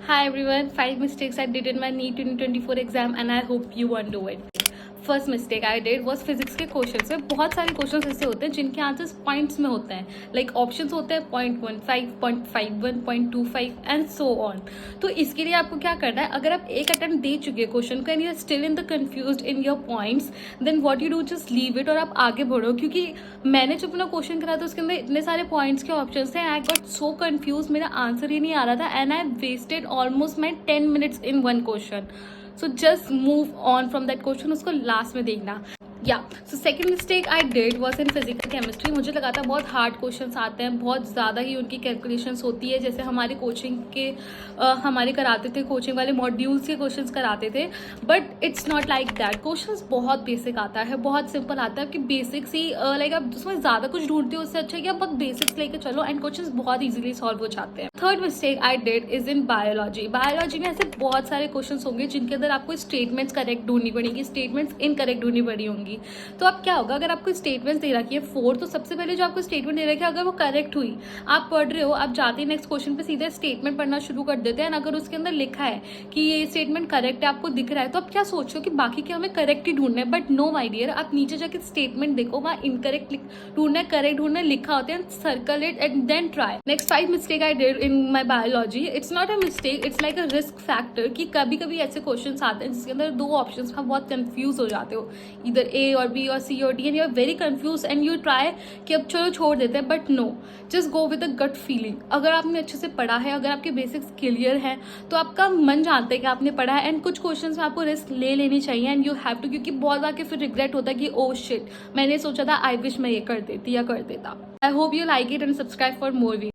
Hi everyone, 5 mistakes I did in my NEET 2024 exam and I hope you won't do it. First mistake I did was physics के questions में बहुत सारे questions ऐसे होते हैं जिनके आंसर्स पॉइंट्स में होते हैं, लाइक ऑप्शंस होते हैं 0.15, 0.51, 0.25 एंड सो ऑन. तो इसके लिए आपको क्या करना है, अगर आप एक अटेम्प्ट दे चुके हैं क्वेश्चन का and you are still in the confuse in your points, then what you do, just leave it और आप आगे बढ़ो. क्योंकि मैंने जब अपना क्वेश्चन करा था उसके अंदर इतने सारे पॉइंट्स के ऑप्शन थे, आई गॉट सो कंफ्यूज, मेरा आंसर ही नहीं आ रहा था and I wasted almost my 10 minutes इन one question. So just move on from that question, उसको लास्ट में देखना. So second mistake I did was in physical chemistry. मुझे लगा था बहुत हार्ड क्वेश्चंस आते हैं, बहुत ज़्यादा ही उनकी कैलकुलेशंस होती है, जैसे हमारे कोचिंग के हमारे कराते थे, कोचिंग वाले मॉड्यूल्स के क्वेश्चंस कराते थे, but it's not like that. Questions बहुत बेसिक आता है, बहुत सिंपल आता है. आपकी बेसिक्स ही लाइक आप उसमें ज़्यादा कुछ ढूंढते हो, उससे अच्छा है कि आप बहुत बेसिक्स लेके चलो एंड क्वेश्चंस बहुत ईजिली सॉल्व हो जाते हैं. Third mistake I did is in biology. Biology में ऐसे बहुत सारे क्वेश्चन होंगे जिनके अंदर आपको स्टेटमेंट्स करेक्ट ढूंढनी पड़ेगी, स्टेटमेंट्स इनकरेक्ट ढूंढनी पड़ी होंगी. तो अब क्या होगा, अगर आपको स्टेटमेंट्स दे रखी है 4, तो सबसे पहले जो आपको स्टेटमेंट दे रखी है अगर वो करेक्ट हुई, आप पढ़ रहे हो, आप जाते ही नेक्स्ट क्वेश्चन पे सीधे स्टेटमेंट पढ़ना शुरू कर देते हैं. अगर उसके अंदर लिखा है कि ये स्टेटमेंट करेक्ट है, आपको दिख रहा है, तो आप क्या सोचो कि बाकी क्या हमें करेक्ट ही ढूंढना है. बट नो माय डियर, आप नीचे जाके स्टेटमेंट देखो, वहाँ इनकरेक्ट ढूंढना है, करेक्ट ढूंढना है लिखा होता है, circle it and then try. Next 5 mistake I did in my biology. It's not a mistake, it's like a risk factor कि कभी कभी ऐसे क्वेश्चन आते हैं जिसके अंदर 2 ऑप्शन आप बहुत कंफ्यूज हो जाते हो, इधर ए और बी और सी और D, and you are very confuse and you try कि अब चलो छोड़ देते हैं. But no, just go with a gut feeling. अगर आपने अच्छे से पढ़ा है, अगर आपके बेसिक्स क्लियर हैं, तो आपका मन जानता है कि आपने पढ़ा है. एंड कुछ क्वेश्चंस में आपको रिस्क ले लेनी चाहिए एंड यू हैव टू, क्योंकि बहुत बार के फिर रिग्रेट होता है कि ओ शिट, मैंने सोचा था, आई विश मैं ये कर देती या कर देता. I hope you like it and subscribe for more video.